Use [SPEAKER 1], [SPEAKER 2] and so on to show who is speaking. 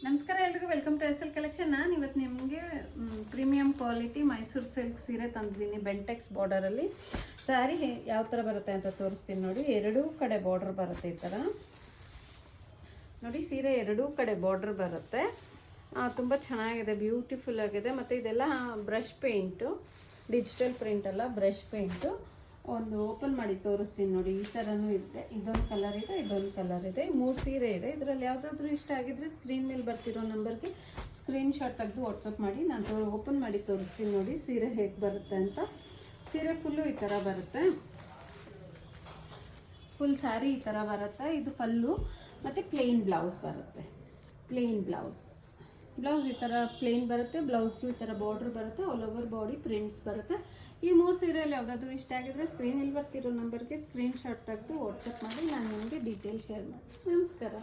[SPEAKER 1] ನಮಸ್ಕಾರ ಎಲ್ರಿಗೂ, welcome to S L collection. ನಾನು ಇವತ್ತು ನಿಮಗೆ ಪ್ರೀಮಿಯಂ ಕ್ವಾಲಿಟಿ ಮೈಸೂರು ಸಿಲ್ಕ್ ಸೀರೆ ತಂದಿದ್ದೀನಿ. ಬೆಂಟೆಕ್ಸ್ ಬಾರ್ಡರಲ್ಲಿ ಸ್ಯಾರಿ ಯಾವ ಥರ ಬರುತ್ತೆ ಅಂತ ತೋರಿಸ್ತೀನಿ ನೋಡಿ. ಎರಡೂ ಕಡೆ ಬಾರ್ಡರ್ ಬರುತ್ತೆ ಈ ಥರ ನೋಡಿ. ಸೀರೆ ಎರಡೂ ಕಡೆ ಬಾರ್ಡರ್ ಬರುತ್ತೆ. ತುಂಬ ಚೆನ್ನಾಗಿದೆ, ಬ್ಯೂಟಿಫುಲ್ ಆಗಿದೆ. ಮತ್ತು ಇದೆಲ್ಲ ಬ್ರಷ್ ಪೇಂಟು, ಡಿಜಿಟಲ್ ಪ್ರಿಂಟ್ ಅಲ್ಲ, ಬ್ರಷ್ ಪೇಂಟು. ಒಂದು ಓಪನ್ ಮಾಡಿ ತೋರಿಸ್ತೀನಿ ನೋಡಿ. ಈ ಥರನೂ ಇದೆ, ಇದೊಂದು ಕಲರ್ ಇದೆ, ಇದೊಂದು ಕಲರ್ ಇದೆ. 3 ಸೀರೆ ಇದೆ. ಇದರಲ್ಲಿ ಯಾವುದಾದ್ರೂ ಇಷ್ಟ ಆಗಿದ್ರೆ ಸ್ಕ್ರೀನ್ ಮೇಲೆ ಬರ್ತಿರೋ ನಂಬರ್ಗೆ ಸ್ಕ್ರೀನ್ ಶಾಟ್ ತೆಗೆದು ವಾಟ್ಸಪ್ ಮಾಡಿ. ನಾನು ಓಪನ್ ಮಾಡಿ ತೋರಿಸ್ತೀನಿ ನೋಡಿ ಸೀರೆ ಹೇಗೆ ಬರುತ್ತೆ ಅಂತ. ಸೀರೆ ಫುಲ್ಲು ಈ ಥರ ಬರುತ್ತೆ, ಫುಲ್ ಸ್ಯಾರಿ ಈ ಥರ ಬರುತ್ತೆ. ಇದು ಪಲ್ಲು ಮತ್ತು ಪ್ಲೇನ್ ಬ್ಲೌಸ್ ಬರುತ್ತೆ. ಪ್ಲೇನ್ ಬ್ಲೌಸ್ ಈ ಥರ ಪ್ಲೇನ್ ಬರುತ್ತೆ. ಬ್ಲೌಸ್ಗೂ ಈ ಥರ ಬಾರ್ಡ್ರ್ ಬರುತ್ತೆ. ಆಲ್ ಓವರ್ ಬಾಡಿ ಪ್ರಿಂಟ್ಸ್ ಬರುತ್ತೆ. ಈ 3 ಸೀರೆಯಲ್ಲಿ ಯಾವುದಾದ್ರೂ ಇಷ್ಟ ಆಗಿದ್ರೆ ಸ್ಕ್ರೀನಲ್ಲಿ ಬರ್ತಿರೋ ನಂಬರ್ಗೆ ಸ್ಕ್ರೀನ್ ಶಾಟ್ ತೆಗೆದು ವಾಟ್ಸಪ್ ಮಾಡಿ. ನಾನು ನಿಮಗೆ ಡೀಟೇಲ್ ಶೇರ್ ಮಾಡ್ತೀನಿ. ನಮಸ್ಕಾರ.